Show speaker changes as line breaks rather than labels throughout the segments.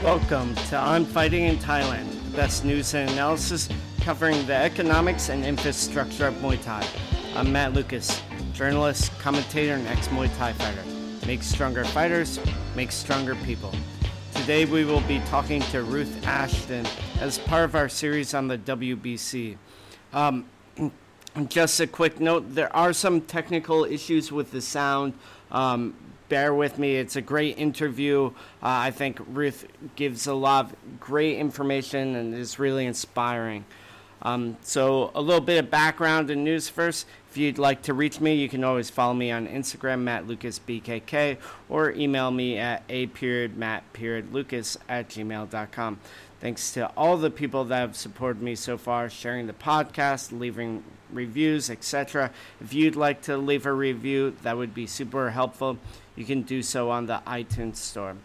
Welcome to On Fighting in Thailand, the best news and analysis covering the economics and infrastructure of Muay Thai. I'm Matt Lucas, journalist, commentator, and ex-Muay Thai fighter. Make stronger fighters, make stronger people. Today we will be talking to Ruth Ashdown as part of our series on the WBC. Just a quick note, there are some technical issues with the sound. Bear with me. It's a great interview. I think Ruth gives a lot of great information and is really inspiring. So a little bit of background and news first. If you'd like to reach me, you can always follow me on Instagram, MattLucasBKK, or email me at a.matt.lucas@gmail.com. Thanks to all the people that have supported me so far, sharing the podcast, leaving reviews, etc. If you'd like to leave a review, that would be super helpful. You can do so on the iTunes store.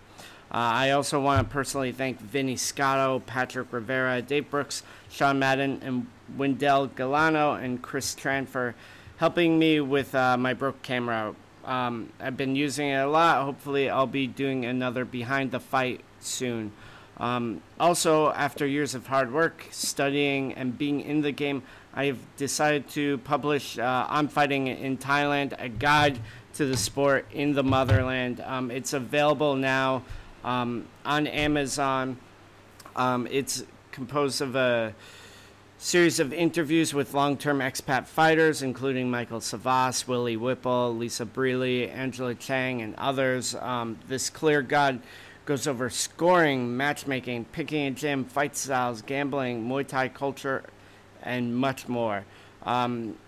I also want to personally thank Vinny Scotto, Patrick Rivera, Dave Brooks, Sean Madden, and Wendell Galano, and Chris Tran for helping me with my broke camera. I've been using it a lot. Hopefully I'll be doing another behind the fight soon. Also, after years of hard work, studying, and being in the game, I've decided to publish On Fighting in Thailand, a guide to the sport in the motherland. It's available now on Amazon. It's composed of a series of interviews with long-term expat fighters, including Michael Savas, Willie Whipple, Lisa Brealey, Angela Chang, and others. This clear guide goes over scoring, matchmaking, picking a gym, fight styles, gambling, Muay Thai culture, and much more.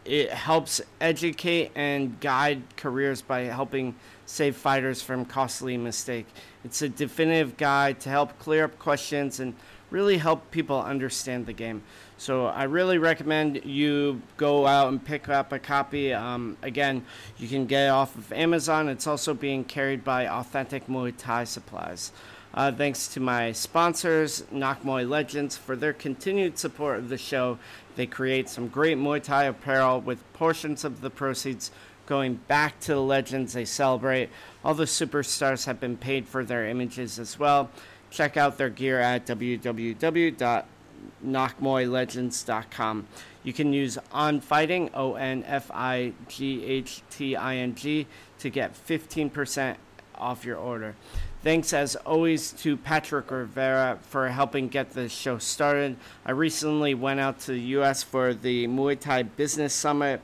It helps educate and guide careers by helping save fighters from costly mistakes. It's a definitive guide to help clear up questions and really help people understand the game. So I really recommend you go out and pick up a copy. Again, you can get it off of Amazon. It's also being carried by Authentic Muay Thai Supplies. Thanks to my sponsors, Nak Muay Legends, for their continued support of the show. They create some great Muay Thai apparel with portions of the proceeds going back to the legends they celebrate. All the superstars have been paid for their images as well. Check out their gear at www.nakmuaylegends.com. You can use ONFIGHTING, ONFIGHTING, to get 15% off your order. Thanks, as always, to Patrick Rivera for helping get the show started. I recently went out to the U.S. for the Muay Thai Business Summit.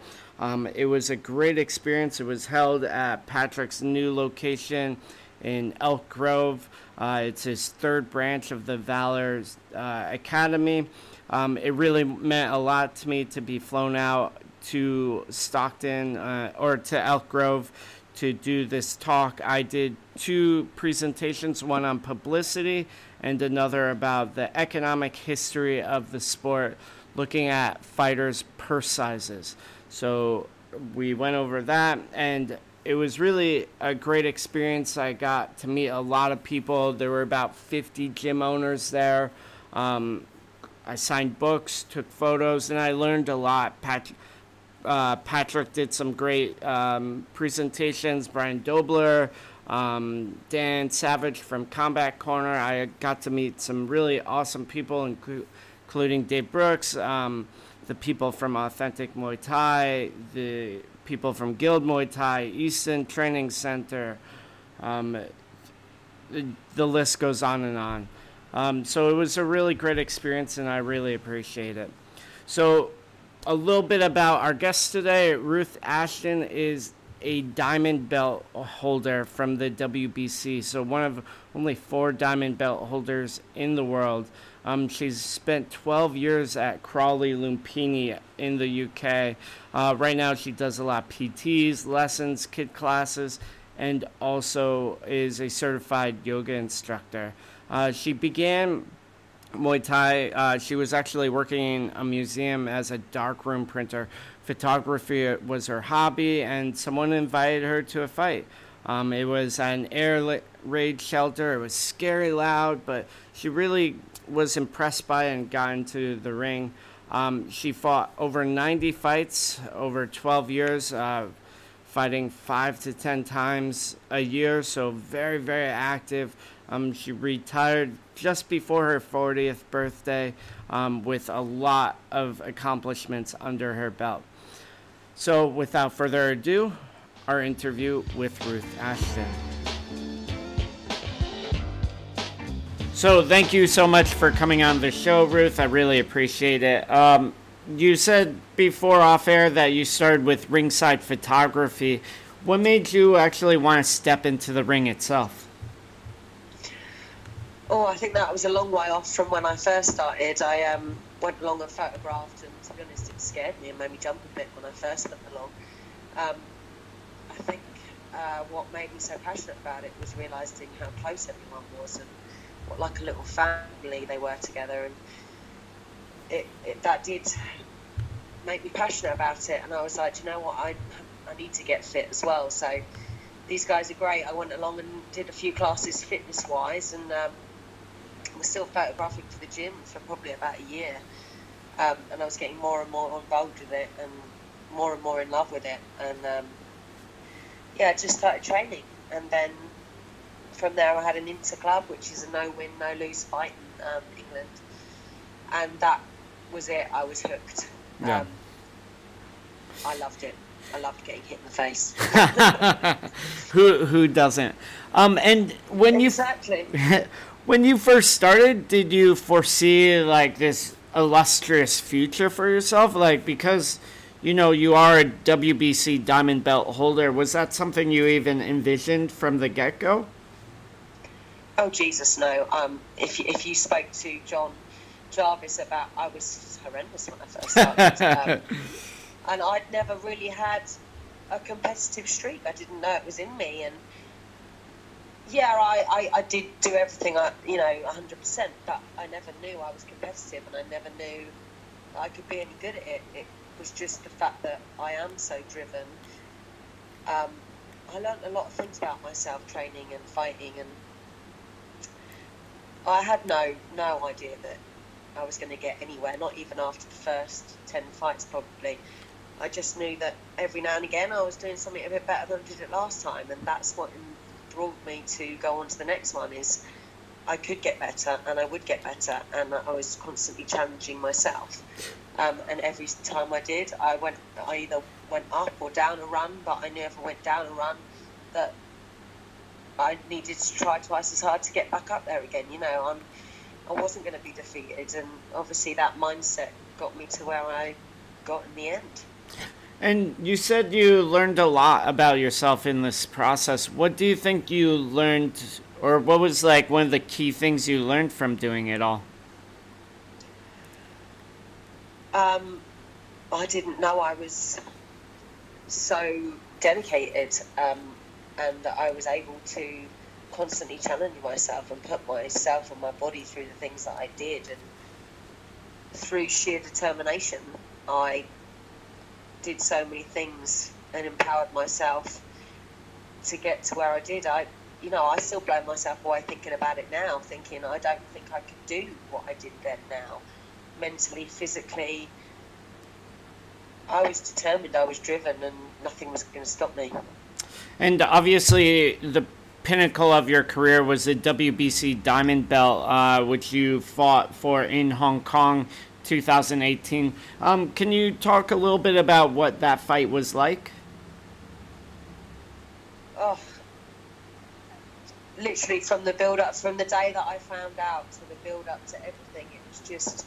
It was a great experience. It was held at Patrick's new location in Elk Grove. It's his third branch of the Valor Academy. It really meant a lot to me to be flown out to Stockton or to Elk Grove to do this talk. I did two presentations, one on publicity and another about the economic history of the sport, looking at fighters' purse sizes. So we went over that, and it was really a great experience. I got to meet a lot of people. There were about 50 gym owners there. I signed books, took photos, and I learned a lot. Patrick did some great presentations. Brian Dobler, Dan Savage from Combat Corner. I got to meet some really awesome people, including Dave Brooks, the people from Authentic Muay Thai, the people from Guild Muay Thai, Easton Training Center. The list goes on and on. So it was a really great experience, and I really appreciate it. So a little bit about our guest today. Ruth Ashdown is a diamond belt holder from the WBC, so one of only 4 diamond belt holders in the world. She's spent 12 years at Crawley Lumpini in the UK. Right now she does a lot of PTs, lessons, kid classes, and also is a certified yoga instructor. She began Muay Thai. She was actually working in a museum as a darkroom printer. Photography was her hobby, and someone invited her to a fight. It was at an air raid shelter. It was scary loud, but she really was impressed by it and got into the ring. She fought over 90 fights over 12 years, fighting 5 to 10 times a year, so very, very active. She retired just before her 40th birthday with a lot of accomplishments under her belt. So without further ado, our interview with Ruth Ashdown. So thank you so much for coming on the show, Ruth. I really appreciate it. You said before off air that you started with ringside photography. What made you actually want to step into the ring itself?
Oh, I think that was a long way off from when I first started. I went along and photographed, and to be honest, it scared me and made me jump a bit when I first went along. I think what made me so passionate about it was realising how close everyone was and what like a little family they were together, and that did make me passionate about it. And I was like, you know what, I need to get fit as well. So these guys are great. I went along and did a few classes fitness wise, and was still photographing for the gym for probably about a year, and I was getting more and more involved with it and more in love with it, and I just started training. And then from there I had an inter club, which is a no-win, no-lose fight in England, and that was it. I was hooked.
Yeah.
I loved it. I loved getting hit in the face.
Who doesn't? And when
exactly.
When you first started, did you foresee like this illustrious future for yourself? Like, because you are a WBC Diamond belt holder, was that something you even envisioned from the get-go?
Oh Jesus, no. If you spoke to John Jarvis about, I was horrendous when I first started, and I'd never really had a competitive streak. I didn't know it was in me, and I did do everything 100%, but I never knew I was competitive, and I never knew that I could be any good at it. It was just the fact that I am so driven. I learned a lot of things about myself training and fighting, and I had no idea that I was going to get anywhere, not even after the first 10 fights probably. I just knew that every now and again I was doing something a bit better than I did it last time, and that's what brought me to go on to the next one. Is I could get better, and I would get better, and I was constantly challenging myself. And every time I did, I either went up or down a run, but I never went down a run that I needed to try twice as hard to get back up there again. I wasn't going to be defeated, and obviously that mindset got me to where I got in the end.
And you said you learned a lot about yourself in this process. What do you think you learned, or what was like one of the key things you learned from doing it all?
I didn't know I was so dedicated, and that I was able to constantly challenge myself and put myself and my body through the things that I did, and through sheer determination I did so many things and empowered myself to get to where I did. I still blow myself away thinking about it now, thinking I don't think I could do what I did then now. Mentally, physically, I was determined, I was driven, and nothing was going to stop me. And
obviously the pinnacle of your career was the WBC Diamond belt, which you fought for in Hong Kong 2018. Can you talk a little bit about what that fight was like?
Oh, literally from the build-up, from the day that I found out to the build-up to everything, it was just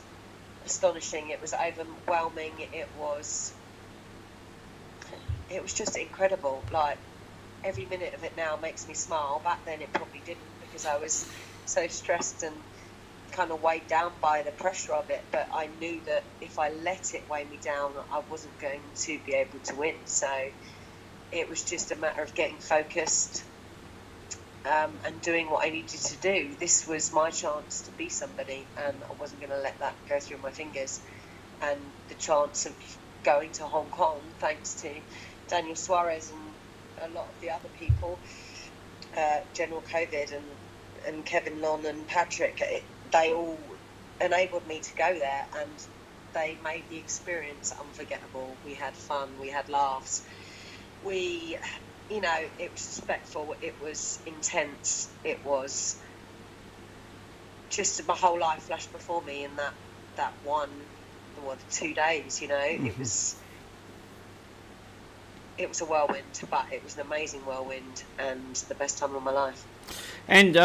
astonishing. It was overwhelming. It was just incredible. Like, every minute of it now makes me smile. Back then it probably didn't, because I was so stressed and kind of weighed down by the pressure of it. But I knew that if I let it weigh me down, I wasn't going to be able to win. So it was just a matter of getting focused and doing what I needed to do. This was my chance to be somebody, and I wasn't going to let that go through my fingers. And the chance of going to Hong Kong, thanks to Daniel Suarez and a lot of the other people, General COVID and Kevin Long and Patrick, they all enabled me to go there, and they made the experience unforgettable. We had fun, we had laughs, we, you know, it was respectful, it was intense, it was just my whole life flashed before me in that one, or 2 days, you know. It was a whirlwind, but it was an amazing whirlwind and the best time of my life.
And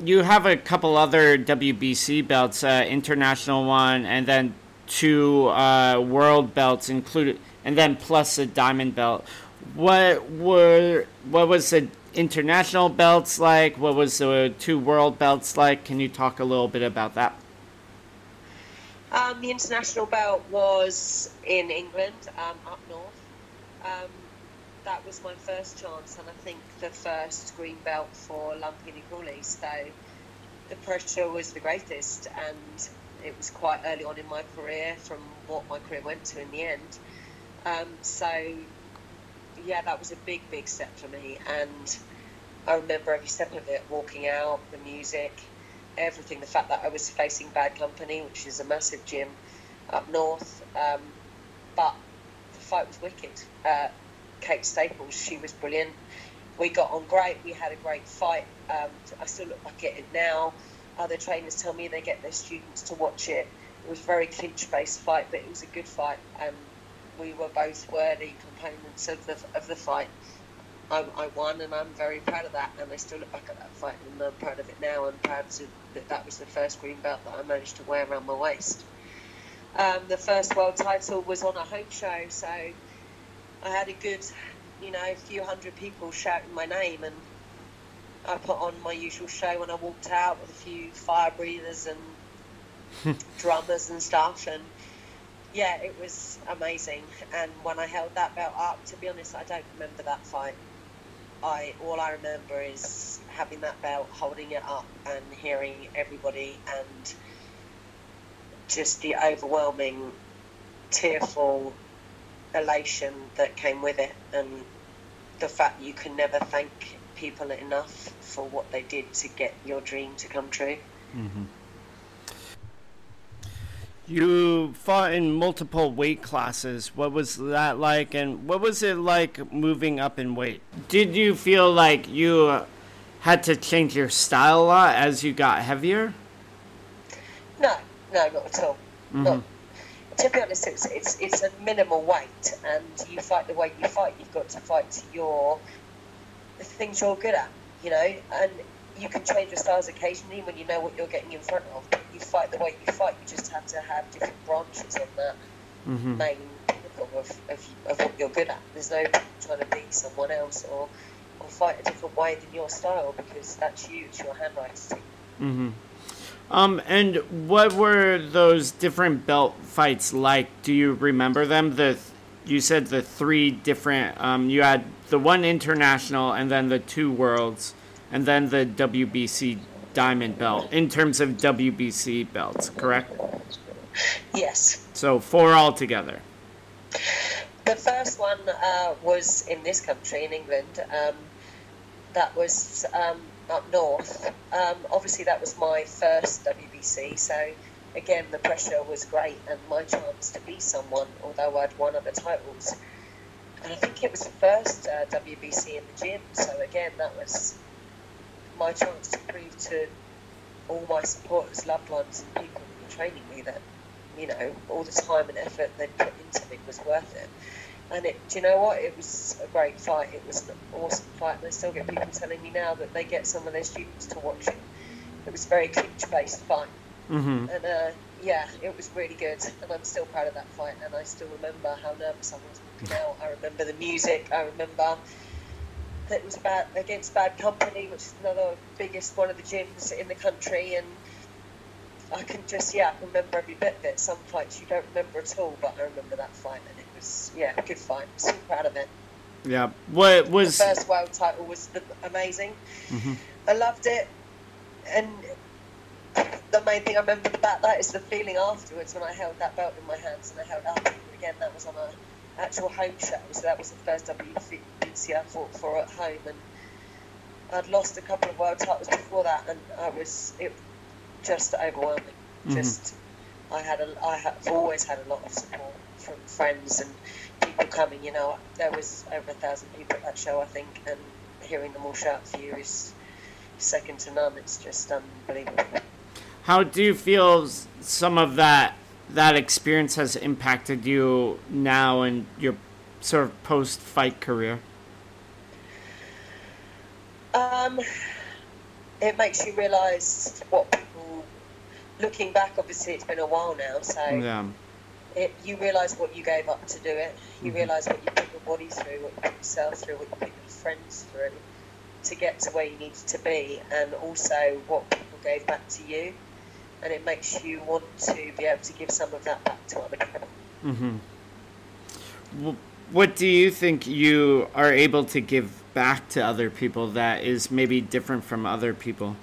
you have a couple other WBC belts, international one, and then 2 world belts included, and then plus a diamond belt. What was the international belts like? What was the 2 world belts like? Can you talk a little bit about that?
The international belt was in England, up north. That was my first chance, and I think the first green belt for lumping and crawley. So the pressure was the greatest, and it was quite early on in my career from what my career went to in the end. So yeah, that was a big step for me, and I remember every step of it, walking out, the music, everything, the fact that I was facing Bad Company, which is a massive gym up north, but the fight was wicked. Kate Staples, she was brilliant. We got on great. We had a great fight. I still look back at it now. Other trainers tell me they get their students to watch it. It was a very clinch-based fight, but it was a good fight, and we were both worthy components of the fight. I won, and I'm very proud of that, and I still look back at that fight and I'm proud of it now. I'm proud that was the first green belt that I managed to wear around my waist. The first world title was on a home show, so I had a good, few hundred people shouting my name, and I put on my usual show when I walked out with a few fire breathers and drummers and stuff, and yeah, it was amazing. And when I held that belt up, to be honest, I don't remember that fight. All I remember is having that belt, holding it up and hearing everybody, and just the overwhelming, tearful elation that came with it, and the fact you can never thank people enough for what they did to get your dream to come true.
Mm-hmm. You fought in multiple weight classes. What was that like, and what was it like moving up in weight? Did you feel like you had to change your style a lot as you got heavier?
No, not at all.
Mm-hmm.
Not. To be honest, it's a minimal weight, and you fight the way you fight. You've got to fight to the things you're good at, and you can change your styles occasionally when you know what you're getting in front of. But you fight the way you fight. You just have to have different branches on that main pinnacle of what you're good at. There's no point trying to be someone else or fight a different way than your style, because that's you. It's your handwriting.
Mm-hmm. And what were those different belt fights like? Do you remember them? You said the 3 different, you had the 1 international, and then the 2 worlds, and then the WBC Diamond belt, in terms of WBC belts, correct?
Yes.
So 4 altogether.
The first one was in this country, in England. That was up north. Obviously that was my first WBC, so again the pressure was great, and my chance to be someone, although I'd won other titles, and I think it was the first WBC in the gym, so again that was my chance to prove to all my supporters, loved ones and people who were training me that all the time and effort they'd put into it was worth it. And do you know what? It was a great fight. It was an awesome fight, and I still get people telling me now that they get some of their students to watch it. It was a very clinch-based fight.
Mm-hmm.
And yeah, it was really good, and I'm still proud of that fight, and I still remember how nervous I was walking out. I remember the music. I remember that it was against Bad Company, which is one of the gyms in the country, and I can just, remember every bit of it. Some fights you don't remember at all, but I remember that fight, and it was, a good fight. I'm so proud of it.
Yeah. What was...
The first world title was amazing.
Mm-hmm.
I loved it, and the main thing I remember about that is the feeling afterwards when I held that belt in my hands and I held it up. Again, that was on an actual home show, so that was the first WBC I fought for at home, and I'd lost a couple of world titles before that, and it just overwhelming. Mm-hmm. Just I've always had a lot of support from friends and people coming. You know, there was over 1,000 people at that show, I think, and hearing them all shout for you is second to none. It's just unbelievable.
How do you feel some of that experience has impacted you now in your sort of post-fight career?
It makes you realise what people, looking back, obviously it's been a while now, so
Yeah.
You realise what you gave up to do it. You realise what you put your body through, what you put yourself through, what you put your friends through to get to where you needed to be, and also what people gave back to you. And it makes you want to be able to give some of that back to other people.
What do you think you are able to give back to other people that is maybe different from other people?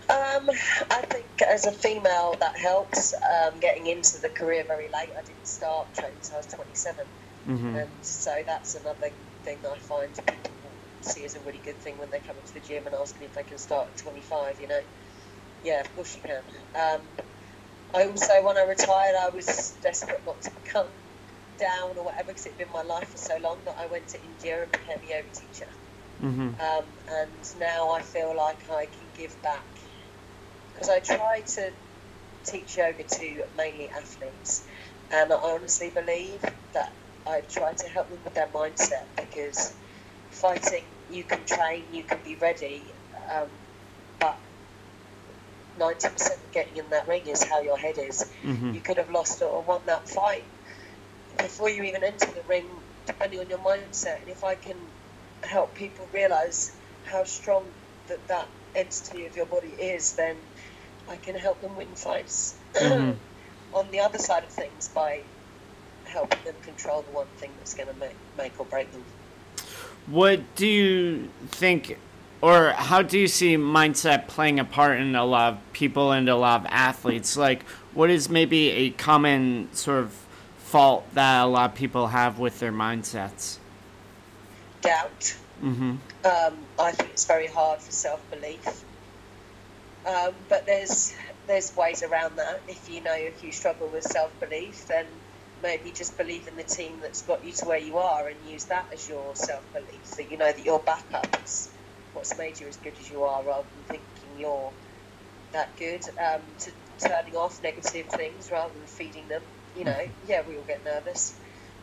I think as a female that helps. Getting into the career very late. I didn't start training until I was 27. And so that's another thing that I find people see as a really good thing when they come into the gym and ask me if they can start at 25, you know. Yeah, of course you can. I also, when I retired, I was desperate not to become down or whatever, because it'd been my life for so long, that I went to India and became a yoga teacher. And now I feel like I can give back, because I try to teach yoga to mainly athletes, and I honestly believe that I try to help them with their mindset, because fighting, you can train, you can be ready, but 90% of getting in that ring is how your head is. You could have lost or won that fight before you even enter the ring, depending on your mindset. And if I can help people realise how strong that entity of your body is, then I can help them win fights on the other side of things by helping them control the one thing that's going to make or break them.
What do you think, or how do you see mindset playing a part in a lot of people and a lot of athletes? Like, what is maybe a common sort of fault that a lot of people have with their mindsets?
Doubt. I think it's very hard for self-belief. But there's ways around that. If you struggle with self-belief, then maybe just believe in the team that's got you to where you are and use that as your self-belief, that you know that your backup is what's made you as good as you are, rather than thinking you're that good. To turning off negative things rather than feeding them. You know, yeah, we all get nervous,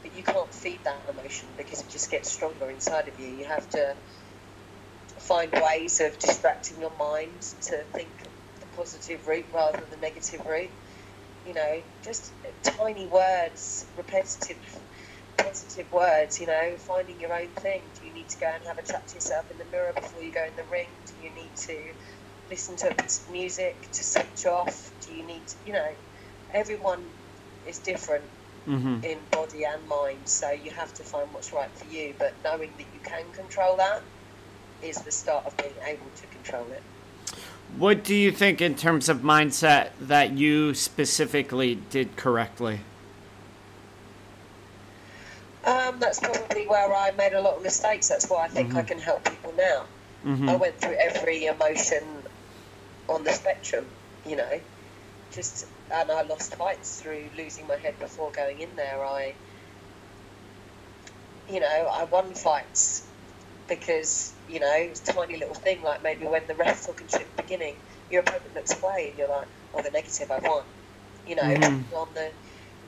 but you can't feed that emotion because it just gets stronger inside of you. You have to find ways of distracting your mind to think the positive route rather than the negative route. You know, just tiny words, repetitive, positive words, you know, finding your own thing. Do you need to go and have a chat to yourself in the mirror before you go in the ring? Do you need to listen to a piece of music to switch off? Do you need to, you know, everyone is different in body and mind, so you have to find what's right for you, but knowing that you can control that is the start of being able to control it.
What do you think in terms of mindset that you specifically did correctly?
That's probably where I made a lot of mistakes. That's why I think I can help people now. I went through every emotion on the spectrum, you know, and I lost fights through losing my head before going in there. I won fights because, you know, it's a tiny little thing, like maybe when the ref's talking shit at the beginning, your opponent looks away and you're like, oh, the negative, I won. You know, on the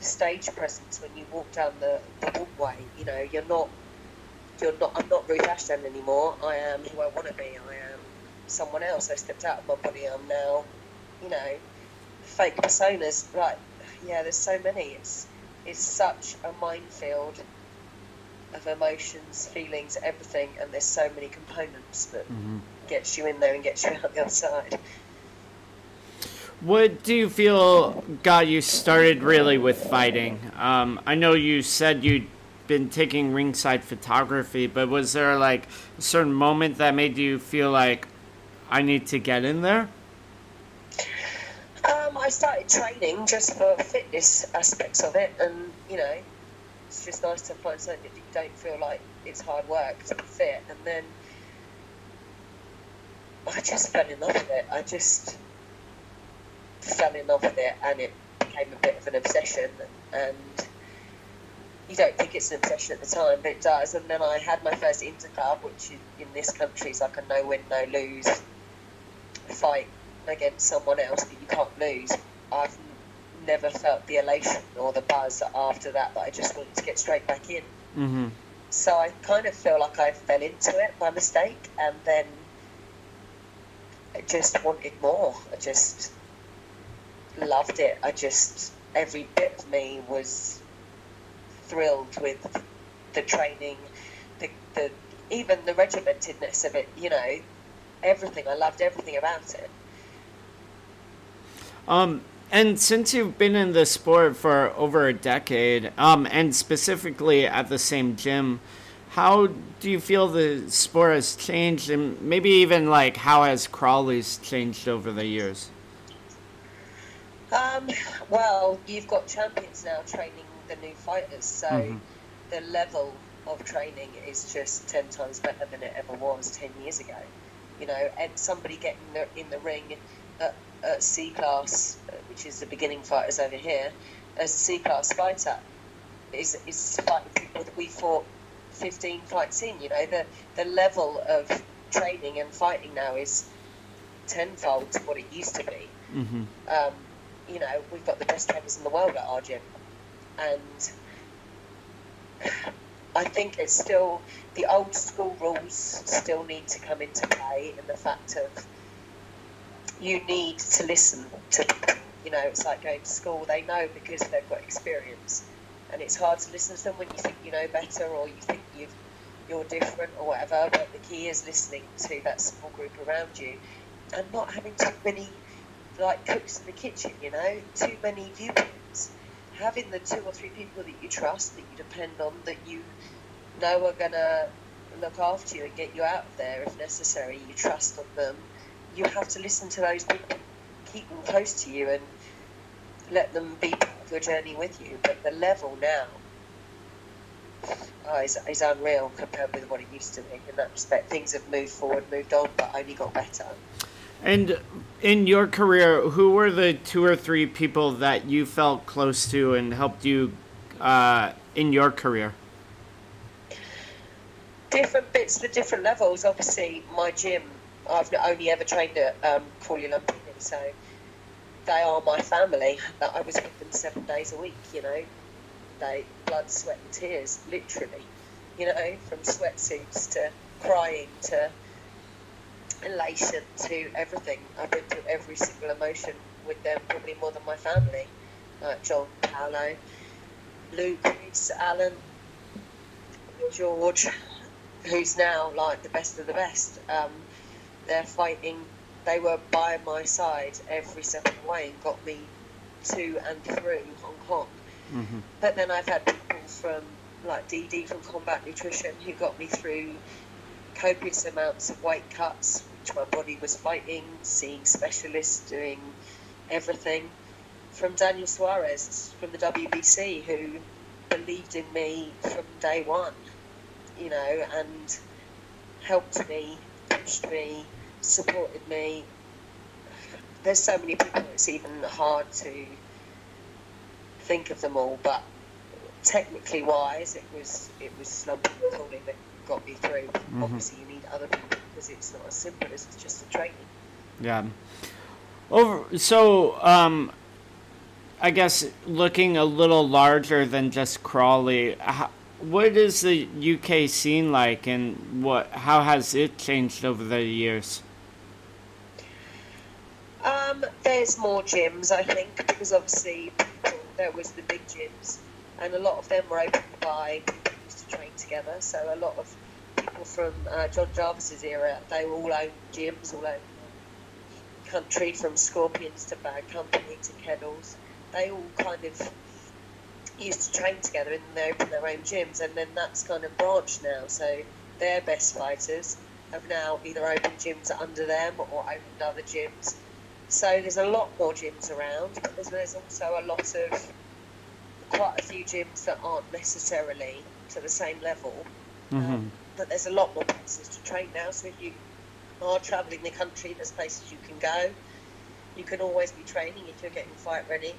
stage presence when you walk down the walkway, you know, I'm not Ruth Ashdown anymore. I am who I want to be. I am someone else. I stepped out of my body. I'm now, you know, fake personas. Right, yeah, there's so many. It's such a minefield of emotions, feelings, everything, and there's so many components that gets you in there and gets you out the other side.
What do you feel got you started really with fighting? I know you said you'd been taking ringside photography, but was there like a certain moment that made you feel like I need to get in there?
I started training just for fitness aspects of it, and you know, it's just nice to find something that you don't feel like it's hard work to be fit. And then I just fell in love with it. fell in love with it, and it became a bit of an obsession. And you don't think it's an obsession at the time, but it does. And then I had my first interclub, which in this country is like a no-win, no-lose fight against someone else that you can't lose. I've never felt the elation or the buzz after that I just wanted to get straight back in.
Mm-hmm.
So I kind of feel like I fell into it by mistake, and then I just wanted more. I just loved it. Every bit of me was thrilled with the training, the even the regimentedness of it, you know, everything. I loved everything about it.
And since you've been in the sport for over a decade, and specifically at the same gym, how do you feel the sport has changed, and maybe even like how has Crawley's changed over the years?
Well, you've got champions now training the new fighters, so the level of training is just 10 times better than it ever was 10 years ago. You know, and somebody getting in the ring at C-class, which is the beginning fighters over here, as a C-class fighter, is fighting people that we fought 15 fights in. You know, the level of training and fighting now is tenfold to what it used to be.
Mm-hmm.
You know, we've got the best trainers in the world at our gym, and I think it's still, the old school rules still need to come into play, in the fact of you need to listen to people. You know, it's like going to school. They know because they've got experience, and it's hard to listen to them when you think you know better, or you think you're different or whatever. But the key is listening to that small group around you, and not having too many like cooks in the kitchen. You know, too many viewpoints. Having the 2 or 3 people that you trust, that you depend on, that you know are gonna look after you and get you out of there if necessary. You trust on them. You have to listen to those people, keep them close to you, and let them be part of your journey with you. But the level now is unreal compared with what it used to be. In that respect, things have moved forward, moved on, but only got better.
And in your career, who were the 2 or 3 people that you felt close to and helped you in your career? Different
bits for different levels. Obviously, my gym, I've only ever trained at Crawley Lumpini, so they are my family. I was with them 7 days a week, you know. They blood, sweat and tears, literally. You know, from sweatsuits to crying to elation to everything. I've been through every single emotion with them, probably more than my family. Like John, Paolo, Luke, Reese, Alan, George, who's now like the best of the best. They're fighting. They were by my side every step of the way and got me to and through Hong Kong. Mm-hmm. But then I've had people from like DD from Combat Nutrition who got me through copious amounts of weight cuts, which my body was fighting, seeing specialists, doing everything. From Daniel Suarez from the WBC, who believed in me from day one, you know, and helped me, pushed me, supported me. There's so many people, it's even hard to think of them all, but technically wise, it was slumping and falling that got me through. Mm-hmm. Obviously you need other people because it's not as simple as it's just a training. Yeah.
So I guess looking a little larger than just Crawley, what is the UK scene like, and how has it changed over the years?
There's more gyms, I think, because obviously there was the big gyms, and a lot of them were opened by people who used to train together. So a lot of people from John Jarvis's era, they were all owned gyms all over the country, from Scorpions to Bad Company to Kennels. They all kind of used to train together and they opened their own gyms, and then that's kind of branched now. So their best fighters have now either opened gyms under them or opened other gyms. So there's a lot more gyms around, but there's also quite a few gyms that aren't necessarily to the same level. Mm-hmm. But there's a lot more places to train now. So if you are travelling the country, there's places you can go. You can always be training if you're getting fight ready.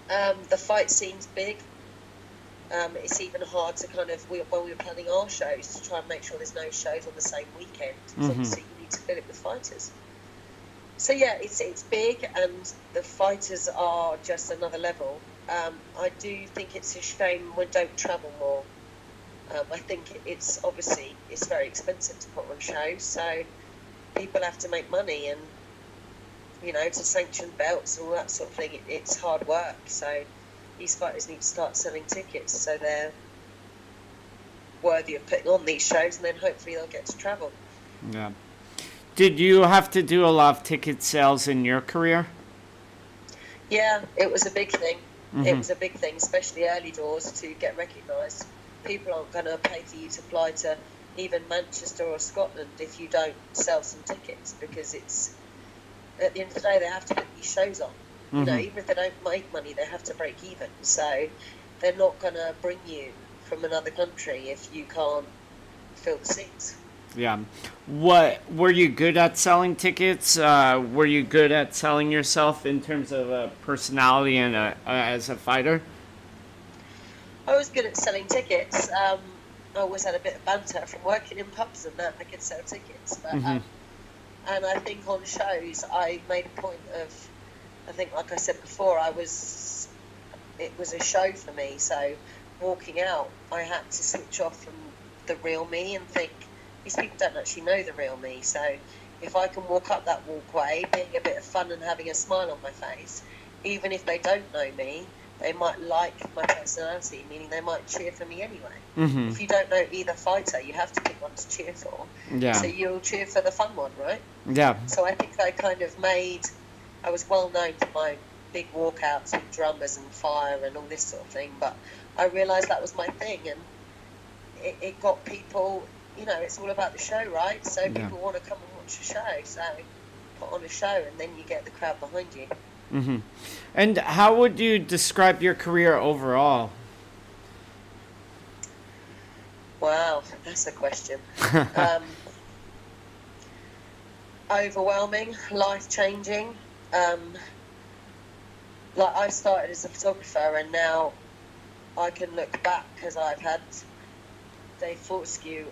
The fight scene's big. It's even hard to kind of, when we were planning our shows, to try and make sure there's no shows on the same weekend, because obviously you need to fill it with fighters. So yeah, it's big, and the fighters are just another level. I do think it's a shame we don't travel more. I think it's very expensive to put on shows, so people have to make money, and to sanction belts and all that sort of thing, it's hard work. So these fighters need to start selling tickets so they're worthy of putting on these shows, and then hopefully they'll get to travel.
Yeah. Did you have to do a lot of ticket sales in your career?
Yeah, it was a big thing. It was a big thing, especially early doors, to get recognised. People aren't going to pay for you to fly to even Manchester or Scotland if you don't sell some tickets, because it's, at the end of the day, they have to put these shows on. Even if they don't make money, they have to break even. So they're not going to bring you from another country if you can't fill the seats.
Yeah. What were you good at selling tickets? Were you good at selling yourself in terms of personality and as a fighter?
I was good at selling tickets. I always had a bit of banter from working in pubs and that. I could sell tickets, but and I think on shows I made a point of, I think, like I said before, it was a show for me. So walking out, I had to switch off from the real me and think, these people don't actually know the real me. So if I can walk up that walkway, being a bit of fun and having a smile on my face, even if they don't know me, they might like my personality, meaning they might cheer for me anyway. If you don't know either fighter, you have to pick one to cheer for.
Yeah.
So you'll cheer for the fun one, right?
Yeah.
So I think I was well known for my big walkouts with drummers and fire and all this sort of thing, but I realised that was my thing, and it got people, it's all about the show, right? So people want to come and watch a show, so put on a show, and then you get the crowd behind you.
And how would you describe your career overall?
Wow, that's a question. Overwhelming, life-changing. Like, I started as a photographer, and now I can look back, because I've had Dave Fortescue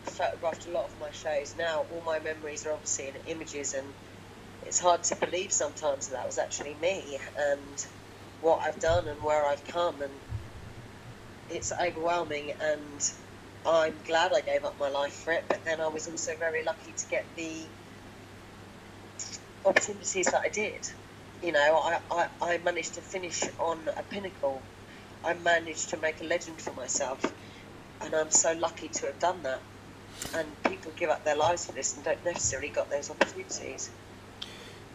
photographed a lot of my shows. Now all my memories are obviously in images, and it's hard to believe sometimes that was actually me and what I've done and where I've come, and it's overwhelming, and I'm glad I gave up my life for it. But then I was also very lucky to get the opportunities that I did. I managed to finish on a pinnacle. I managed to make a legend for myself, and I'm so lucky to have done that. And people give up their lives for this and don't necessarily got those opportunities.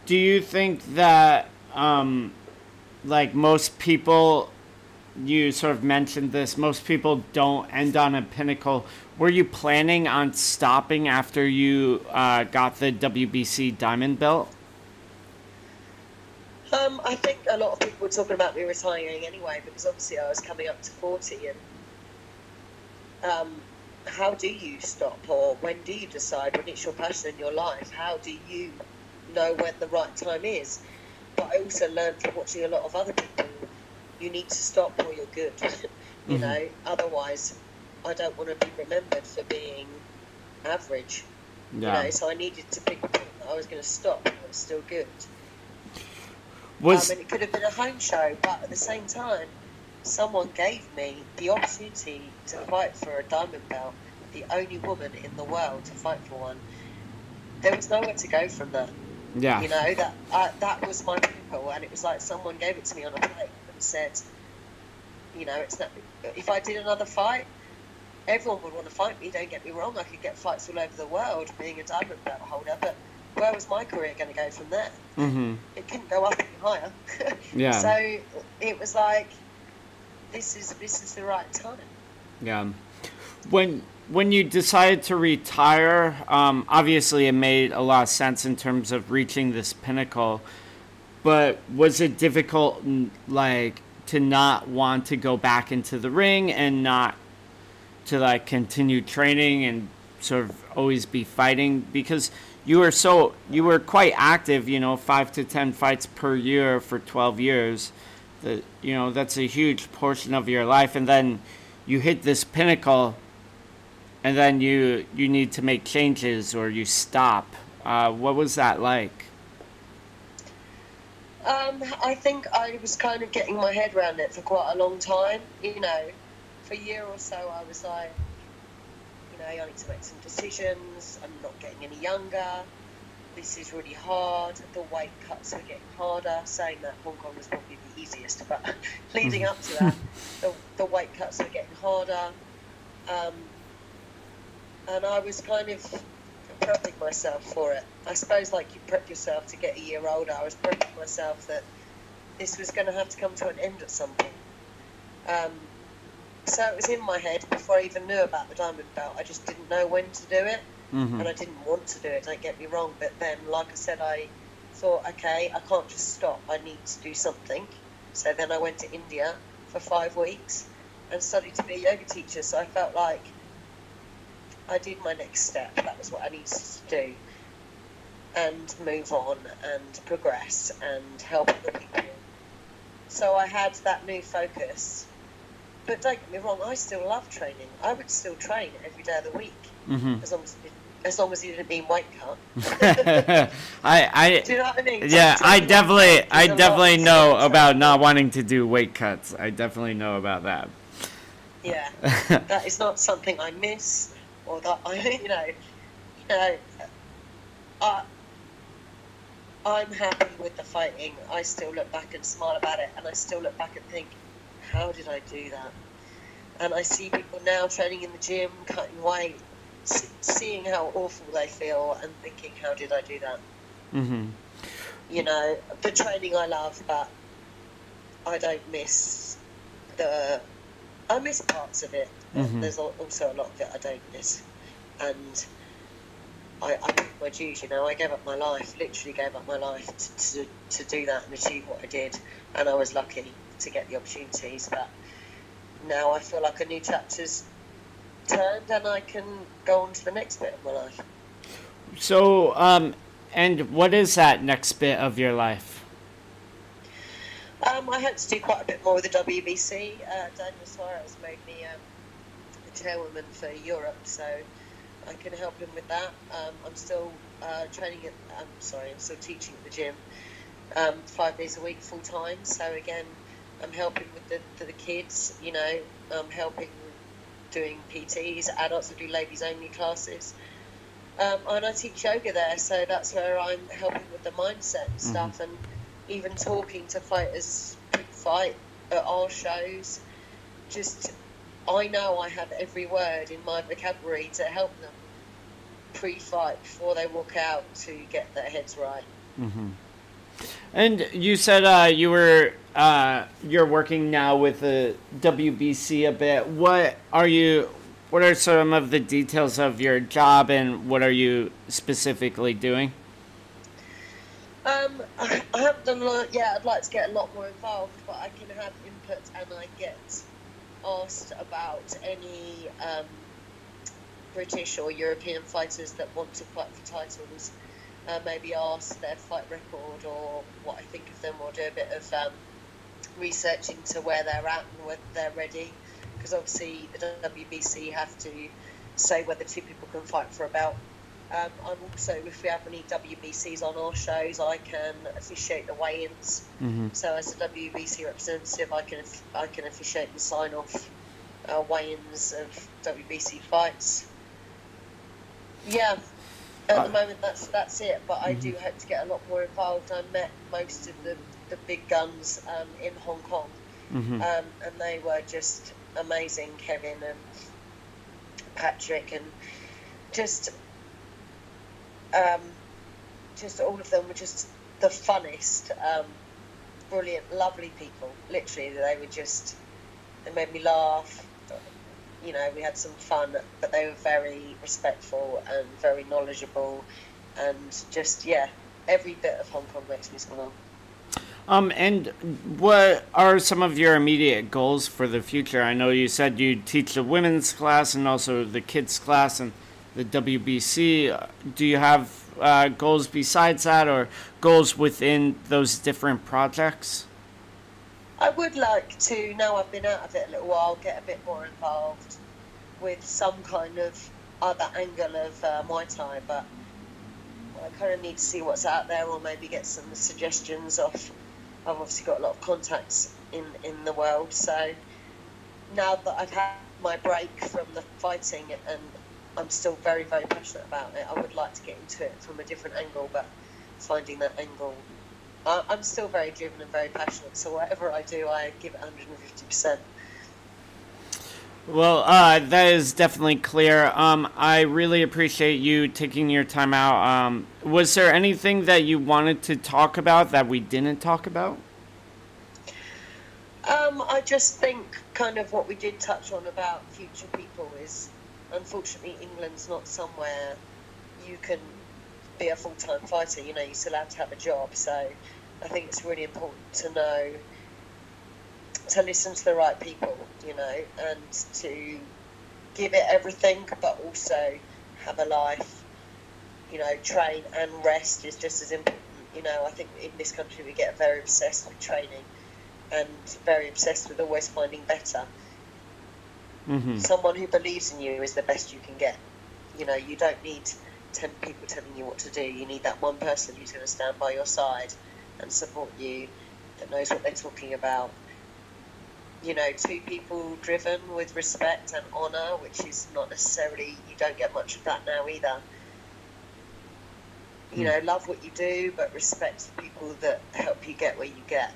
Do you think that, like most people, you sort of mentioned this, most people don't end on a pinnacle. Were you planning on stopping after you got the WBC Diamond belt?
I think a lot of people were talking about me retiring anyway, because obviously I was coming up to 40, and how do you stop, or when do you decide, when it's your passion in your life? How do you know when the right time is? But I also learned from watching a lot of other people, you need to stop or you're good. Otherwise I don't want to be remembered for being average. So I needed to pick a point that I was going to stop and I was still good. And it could have been a home show, but at the same time, someone gave me the opportunity to fight for a diamond belt, the only woman in the world to fight for one. There was nowhere to go from that.
Yeah.
That was my pinnacle, and it was like someone gave it to me on a plate and said, it's not. If I did another fight, everyone would want to fight me. Don't get me wrong, I could get fights all over the world being a diamond belt holder, but where was my career going to go from there? It couldn't go up any higher.
Yeah.
So it was like, this is the right time.
Yeah. When you decided to retire, obviously it made a lot of sense in terms of reaching this pinnacle, but was it difficult, like, to not want to go back into the ring and not to, like, continue training and sort of always be fighting? Because you were quite active, 5 to 10 fights per year for 12 years. That's a huge portion of your life, and then you hit this pinnacle, and then you need to make changes or you stop. What was that like?
I think I was kind of getting my head around it for quite a long time. For a year or so I was like, I need to make some decisions. I'm not getting any younger. This is really hard. The weight cuts are getting harder. Saying that Hong Kong was probably the easiest, but leading up to that, the weight cuts are getting harder. And I was kind of prepping myself for it. I suppose like you prep yourself to get a year older, I was prepping myself that this was going to have to come to an end at some point. So it was in my head before I even knew about the Diamond Belt. I just didn't know when to do it, and I didn't want to do it, don't get me wrong. But then, like I said, I thought, okay, I can't just stop. I need to do something. So then I went to India for 5 weeks and studied to be a yoga teacher. So I felt like I did my next step. That was what I needed to do, and move on and progress and help other people. So I had that new focus. But don't get me wrong, I still love training. I would still train every day of the week, as long as you didn't mean weight cut. Do you know what I mean?
Yeah, I definitely know about not wanting to do weight cuts. I definitely know about that.
Yeah, that is not something I miss, or that I'm happy with the fighting. I still look back and smile about it, and I still look back and think, how did I do that? And I see people now training in the gym, cutting weight, seeing how awful they feel, and thinking, how did I do that? The training I love, but I don't miss I miss parts of it. There's also a lot of it I don't miss. And I did my dues, I gave up my life, literally gave up my life to do that and achieve what I did. And I was lucky to get the opportunities, but now I feel like a new chapter's turned and I can go on to the next bit of my life.
So, and what is that next bit of your life?
I hope to do quite a bit more with the WBC. Daniel Suarez made me the chairwoman for Europe, so I can help him with that. I'm still I'm still teaching at the gym 5 days a week full time, so again I'm helping with the kids, I'm helping doing PTs, adults that do ladies only classes, and I teach yoga there, so that's where I'm helping with the mindset and stuff, and even talking to fighters pre-fight at our shows. Just, I know I have every word in my vocabulary to help them pre-fight before they walk out to get their heads right.
And you said you're working now with the WBC a bit. What are some of the details of your job, and what are you specifically doing?
I haven't done a lot yet. I'd like to get a lot more involved, but I can have input, and I get asked about any British or European fighters that want to fight for titles. Maybe ask their fight record or what I think of them, or do a bit of research into where they're at and whether they're ready, because obviously the WBC have to say whether two people can fight for a belt. I'm also, if we have any WBCs on our shows, I can officiate the weigh-ins. So as a WBC representative, I can officiate and sign off weigh-ins of WBC fights. Yeah. At the moment, that's it, but I do hope to get a lot more involved. I met most of the big guns in Hong Kong, and they were just amazing. Kevin and Patrick, and just all of them were just the funnest, brilliant, lovely people. Literally, they made me laugh. We had some fun, but they were very respectful and very knowledgeable, and just, every bit of Hong Kong makes me smile.
And what are some of your immediate goals for the future? I know you said you teach the women's class and also the kids' class, and the WBC. Do you have goals besides that, or goals within those different projects?
I would like to, now I've been out of it a little while, get a bit more involved with some kind of other angle of Muay Thai, but I kind of need to see what's out there, or maybe get some suggestions off. I've obviously got a lot of contacts in the world, so now that I've had my break from the fighting and I'm still very, very passionate about it, I would like to get into it from a different angle, but finding that angle, I'm still very driven and very passionate, so whatever I do, I give it 150%.
Well, that is definitely clear. I really appreciate you taking your time out. Was there anything that you wanted to talk about that we didn't talk about?
I just think kind of what we did touch on about future people is, unfortunately, England's not somewhere you can be a full-time fighter. You know, you're still have to have a job. So I think it's really important to know, to listen to the right people, you know, and to give it everything, but also have a life. You know, train and rest is just as important. You know, I think in this country we get very obsessed with training and very obsessed with always finding better.
Mm-hmm.
Someone who believes in you is the best you can get. You know, you don't need 10 people telling you what to do. You need that one person who's going to stand by your side and support you, that knows what they're talking about. You know, 2 people driven with respect and honour, which is not necessarily, you don't get much of that now either. You know, love what you do, but respect the people that help you get where you get.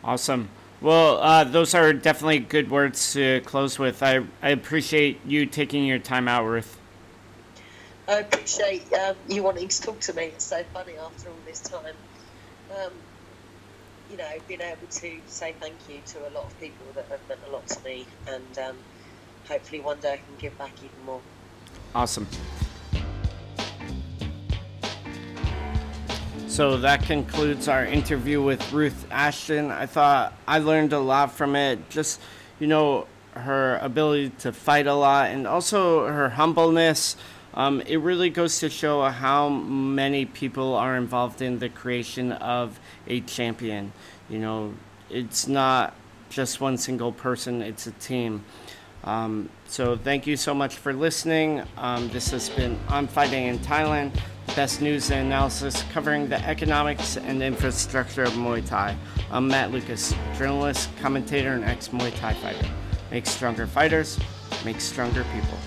Awesome. Well, those are definitely good words to close with. I appreciate you taking your time out, Ruth.
I appreciate you wanting to talk to me. It's so funny after all this time. You know, being able to say thank you to a lot of people that have meant a lot to me, and hopefully one day I can give back even more.
Awesome. So that concludes our interview with Ruth Ashdown. I thought I learned a lot from it. Just, you know, her ability to fight a lot, and also her humbleness. It really goes to show how many people are involved in the creation of a champion. You know, it's not just one single person, it's a team. So thank you so much for listening. This has been On Fighting in Thailand, best news and analysis covering the economics and infrastructure of Muay Thai. I'm Matt Lucas, journalist, commentator, and ex-Muay Thai fighter. Make stronger fighters, make stronger people.